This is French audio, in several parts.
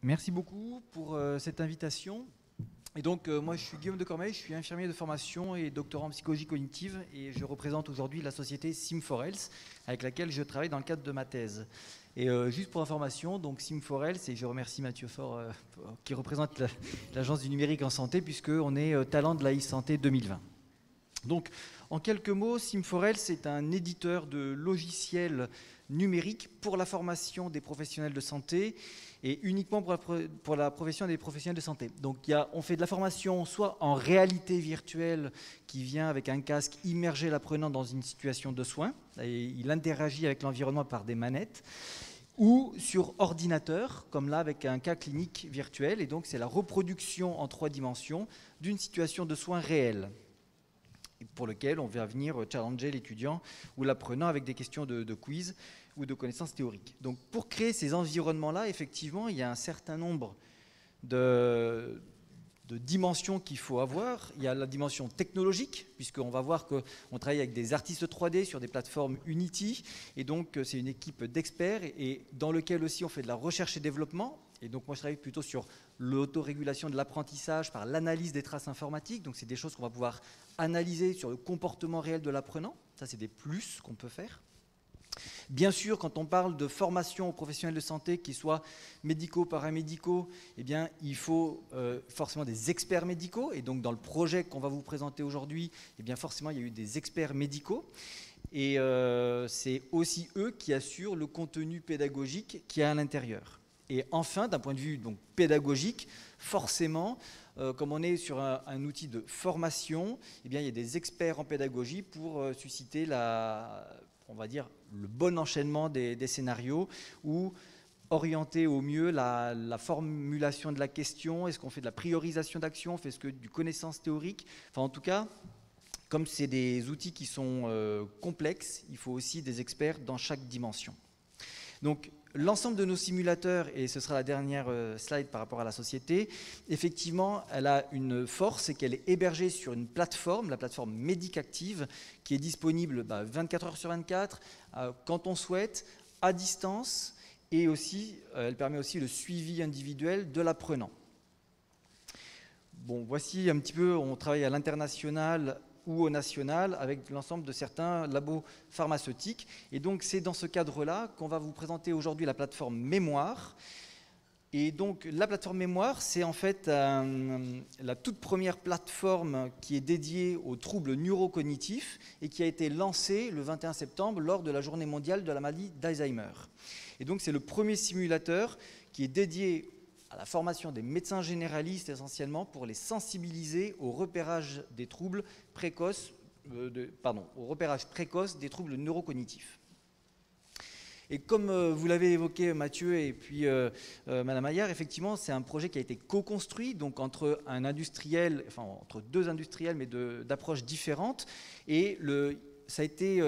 Merci beaucoup pour cette invitation. Et donc, moi, je suis Guillaume de Cormeil, je suis infirmier de formation et doctorant en psychologie cognitive et je représente aujourd'hui la société Sim4Health avec laquelle je travaille dans le cadre de ma thèse. Et juste pour information, donc Sim4Health, et je remercie Mathieu Faure qui représente l'Agence du numérique en santé puisqu'on est talent de la e-santé 2020. Donc, en quelques mots, Sim4Health, c'est un éditeur de logiciels numériques pour la formation des professionnels de santé et uniquement pour la profession des professionnels de santé. Donc on fait de la formation soit en réalité virtuelle qui vient avec un casque immerger l'apprenant dans une situation de soins, et il interagit avec l'environnement par des manettes, ou sur ordinateur, comme là avec un cas clinique virtuel, et donc c'est la reproduction en 3 dimensions d'une situation de soins réelle, pour lequel on va venir challenger l'étudiant ou l'apprenant avec des questions de quiz ou de connaissances théoriques. Donc pour créer ces environnements-là, effectivement, il y a un certain nombre de dimensions qu'il faut avoir. Il y a la dimension technologique, puisqu'on va voir qu'on travaille avec des artistes 3D sur des plateformes Unity, et donc c'est une équipe d'experts, et dans lequel aussi on fait de la recherche et développement. Et donc moi je travaille plutôt sur l'autorégulation de l'apprentissage par l'analyse des traces informatiques, donc c'est des choses qu'on va pouvoir analyser sur le comportement réel de l'apprenant. Ça c'est des plus qu'on peut faire. Bien sûr, quand on parle de formation aux professionnels de santé, qu'ils soient médicaux, paramédicaux, eh bien, il faut forcément des experts médicaux. Et donc, dans le projet qu'on va vous présenter aujourd'hui, eh bien, forcément, il y a eu des experts médicaux. Et c'est aussi eux qui assurent le contenu pédagogique qu'il y a à l'intérieur. Et enfin, d'un point de vue donc, pédagogique, forcément, comme on est sur un outil de formation, eh bien, il y a des experts en pédagogie pour susciter on va dire, le bon enchaînement des scénarios ou orienter au mieux la formulation de la question. Est-ce qu'on fait de la priorisation d'action? Est-ce que du connaissance théorique? Enfin, en tout cas, comme c'est des outils qui sont complexes, il faut aussi des experts dans chaque dimension. Donc, l'ensemble de nos simulateurs, et ce sera la dernière slide par rapport à la société, effectivement, elle a une force, c'est qu'elle est hébergée sur une plateforme, la plateforme Médicactive, qui est disponible 24 heures sur 24, quand on souhaite, à distance, et aussi, elle permet aussi le suivi individuel de l'apprenant. Bon, voici un petit peu, on travaille à l'international ou au national avec l'ensemble de certains labos pharmaceutiques. Et donc, c'est dans ce cadre-là qu'on va vous présenter aujourd'hui la plateforme Mémoire. Et donc, la plateforme Mémoire, c'est en fait la toute première plateforme qui est dédiée aux troubles neurocognitifs et qui a été lancée le 21 septembre lors de la journée mondiale de la maladie d'Alzheimer. Et donc, c'est le premier simulateur qui est dédié à la formation des médecins généralistes essentiellement pour les sensibiliser au repérage des troubles précoces, au repérage précoce des troubles neurocognitifs. Et comme vous l'avez évoqué Mathieu et puis Madame Maillard, effectivement c'est un projet qui a été co-construit donc entre un industriel, enfin entre 2 industriels mais d'approches différentes, et ça a été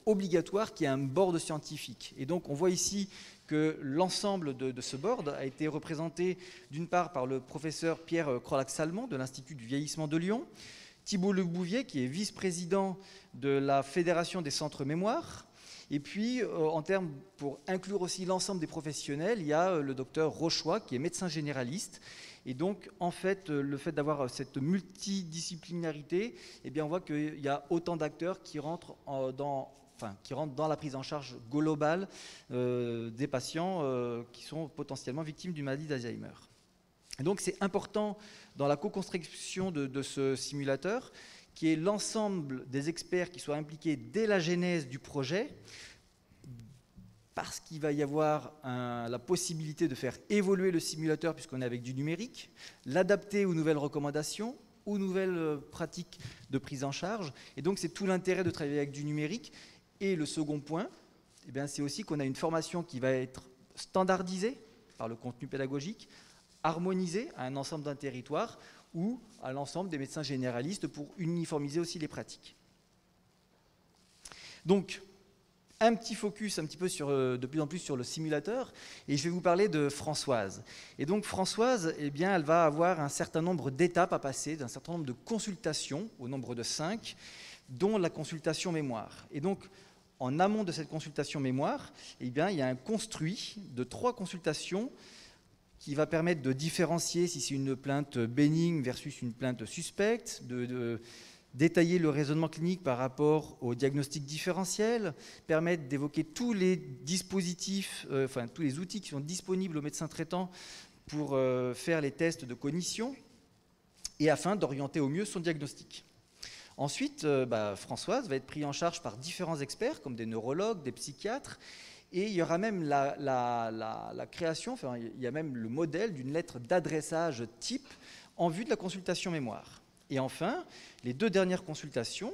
obligatoire qu'il y ait un board scientifique. Et donc on voit ici que l'ensemble de ce board a été représenté d'une part par le professeur Pierre Crolac-Salmon de l'Institut du vieillissement de Lyon, Thibault Lebouvier qui est vice-président de la Fédération des centres mémoire, et puis en termes pour inclure aussi l'ensemble des professionnels, il y a le docteur Rochois qui est médecin généraliste. Et donc en fait le fait d'avoir cette multidisciplinarité, eh bien on voit qu'il y a autant d'acteurs qui rentrent dans la prise en charge globale des patients qui sont potentiellement victimes d'une maladie d'Alzheimer. Et donc c'est important dans la co-construction de ce simulateur qui est l'ensemble des experts qui soient impliqués dès la genèse du projet, parce qu'il va y avoir la possibilité de faire évoluer le simulateur puisqu'on est avec du numérique, l'adapter aux nouvelles recommandations, aux nouvelles pratiques de prise en charge. Et donc c'est tout l'intérêt de travailler avec du numérique. Et le second point, eh bien, c'est aussi qu'on a une formation qui va être standardisée par le contenu pédagogique, harmonisée à un ensemble d'un territoire ou à l'ensemble des médecins généralistes pour uniformiser aussi les pratiques. Donc, un petit focus un petit peu de plus en plus sur le simulateur, et je vais vous parler de Françoise. Et donc Françoise, eh bien, elle va avoir un certain nombre d'étapes à passer, d'un certain nombre de consultations, au nombre de 5, dont la consultation mémoire. Et donc, en amont de cette consultation mémoire, eh bien, il y a un construit de 3 consultations qui va permettre de différencier si c'est une plainte bénigne versus une plainte suspecte, de détailler le raisonnement clinique par rapport au diagnostic différentiel, permettre d'évoquer tous les dispositifs, tous les outils qui sont disponibles aux médecins traitants pour faire les tests de cognition, et afin d'orienter au mieux son diagnostic. Ensuite, Françoise va être prise en charge par différents experts, comme des neurologues, des psychiatres, et il y aura même la création, il y a même le modèle d'une lettre d'adressage type en vue de la consultation mémoire. Et enfin, les 2 dernières consultations,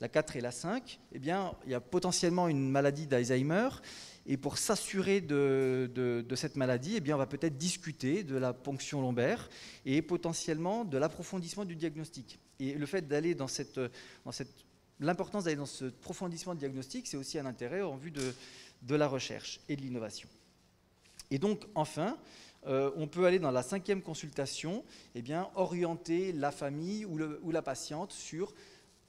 la 4 et la 5, eh bien, il y a potentiellement une maladie d'Alzheimer. Et pour s'assurer de cette maladie, eh bien, on va peut-être discuter de la ponction lombaire et potentiellement de l'approfondissement du diagnostic. Et le fait d'aller l'importance d'aller dans ce approfondissement de diagnostic, c'est aussi un intérêt en vue de la recherche et de l'innovation. Et donc, enfin, on peut aller dans la 5e consultation, eh bien, orienter la famille ou la patiente sur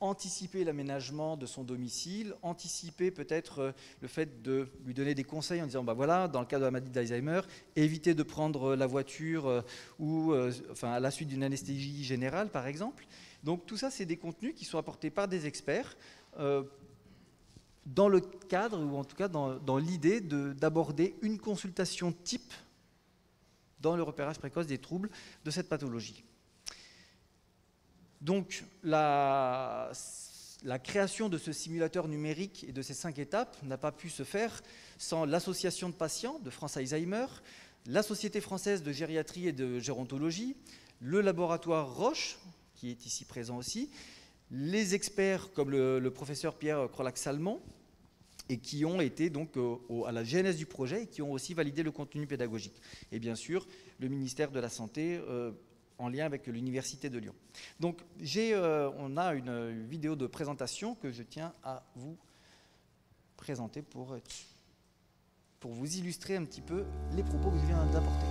anticiper l'aménagement de son domicile, anticiper peut-être le fait de lui donner des conseils en disant voilà, dans le cas de la maladie d'Alzheimer, évitez de prendre la voiture à la suite d'une anesthésie générale, par exemple. Donc tout ça, c'est des contenus qui sont apportés par des experts dans le cadre, ou en tout cas dans l'idée d'aborder une consultation type dans le repérage précoce des troubles de cette pathologie. Donc, la création de ce simulateur numérique et de ces 5 étapes n'a pas pu se faire sans l'association de patients de France Alzheimer, la Société française de gériatrie et de gérontologie, le laboratoire Roche, qui est ici présent aussi, les experts comme le professeur Pierre Crolac-Salmon, et qui ont été donc à la genèse du projet et qui ont aussi validé le contenu pédagogique. Et bien sûr, le ministère de la Santé en lien avec l'Université de Lyon. Donc, on a une vidéo de présentation que je tiens à vous présenter pour vous illustrer un petit peu les propos que je viens d'apporter.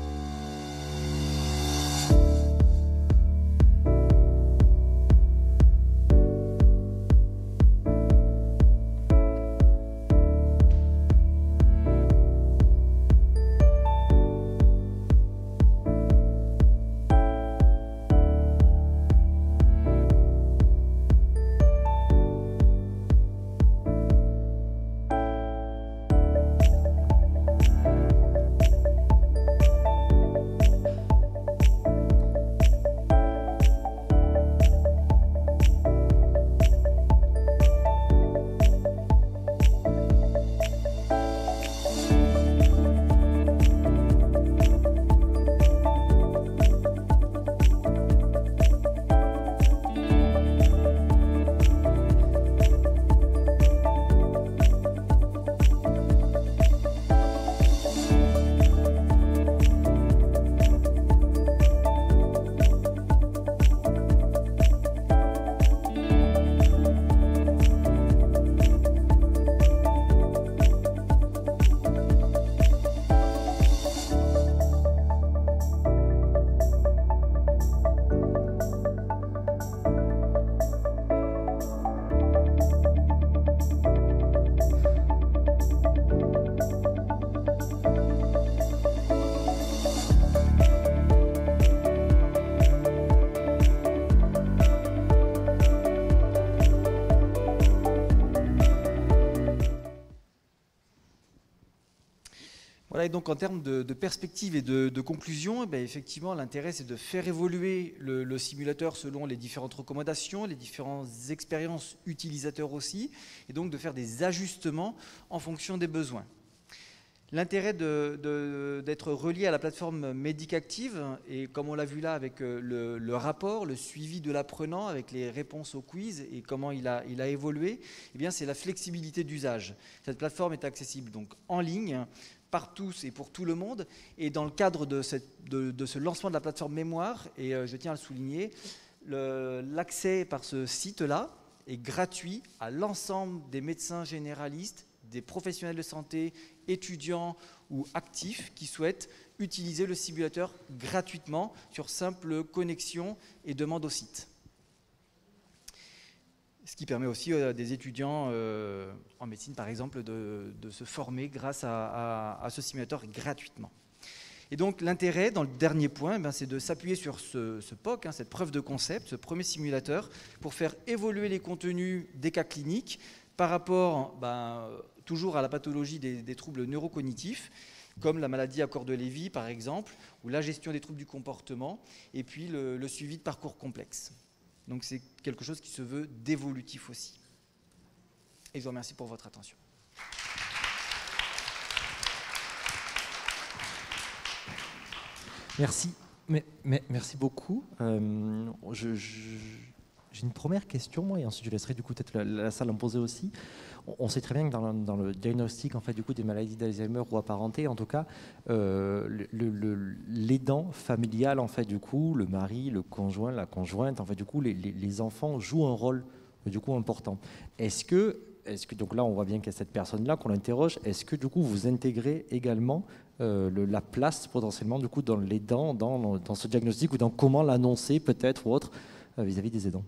Voilà, et donc en termes de perspective et de conclusion, effectivement, l'intérêt, c'est de faire évoluer le simulateur selon les différentes recommandations, les différentes expériences utilisateurs aussi, et donc de faire des ajustements en fonction des besoins. L'intérêt d'être relié à la plateforme Médicactive, et comme on l'a vu là avec le rapport, le suivi de l'apprenant avec les réponses au quiz et comment il a évolué, c'est la flexibilité d'usage. Cette plateforme est accessible donc en ligne, par tous et pour tout le monde, et dans le cadre de ce lancement de la plateforme Mémoire, et je tiens à le souligner, l'accès par ce site-là est gratuit à l'ensemble des médecins généralistes, des professionnels de santé, étudiants ou actifs qui souhaitent utiliser le simulateur gratuitement sur simple connexion et demande au site. Ce qui permet aussi à des étudiants en médecine, par exemple, de se former grâce à ce simulateur gratuitement. Et donc l'intérêt, dans le dernier point, c'est de s'appuyer sur ce POC, cette preuve de concept, ce premier simulateur, pour faire évoluer les contenus des cas cliniques par rapport toujours à la pathologie des troubles neurocognitifs, comme la maladie à corps de Lévy par exemple, ou la gestion des troubles du comportement, et puis le suivi de parcours complexes. Donc c'est quelque chose qui se veut d'évolutif aussi. Et je vous remercie pour votre attention. Merci, merci beaucoup. J'ai une première question, moi, et ensuite je laisserai du coup peut-être la salle en poser aussi. On sait très bien que dans le diagnostic en fait, du coup, des maladies d'Alzheimer ou apparentées, en tout cas, l'aidant familial, en fait, du coup, le mari, le conjoint, la conjointe, en fait, du coup, les enfants jouent un rôle du coup important. Est-ce que donc là, on voit bien qu'il y a cette personne-là qu'on interroge. Est-ce que du coup, vous intégrez également la place potentiellement du coup dans l'aidant, dans ce diagnostic ou dans comment l'annoncer peut-être ou autre vis-à-vis des aidants?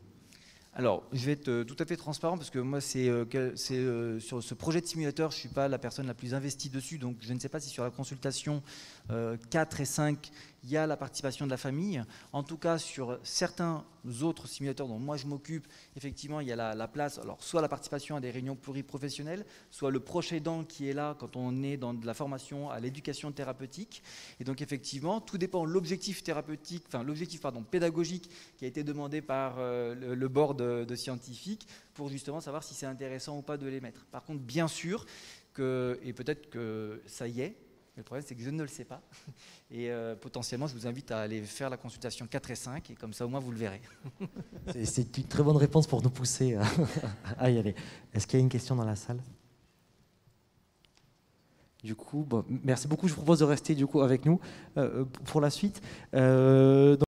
Alors, je vais être tout à fait transparent parce que moi, sur ce projet de simulateur, je ne suis pas la personne la plus investie dessus, donc je ne sais pas si sur la consultation 4 et 5, il y a la participation de la famille. En tout cas, sur certains autres simulateurs dont moi je m'occupe, effectivement, il y a la place, alors soit la participation à des réunions pluriprofessionnelles, soit le proche aidant qui est là quand on est dans de la formation à l'éducation thérapeutique. Et donc, effectivement, tout dépend de l'objectif thérapeutique, enfin l'objectif pédagogique qui a été demandé par le board de scientifiques pour justement savoir si c'est intéressant ou pas de les mettre. Par contre, bien sûr, et peut-être que ça y est, le problème c'est que je ne le sais pas. Et potentiellement, je vous invite à aller faire la consultation 4 et 5, et comme ça au moins vous le verrez. C'est une très bonne réponse pour nous pousser à y aller. Est-ce qu'il y a une question dans la salle? Du coup, merci beaucoup. Je vous propose de rester du coup avec nous pour la suite.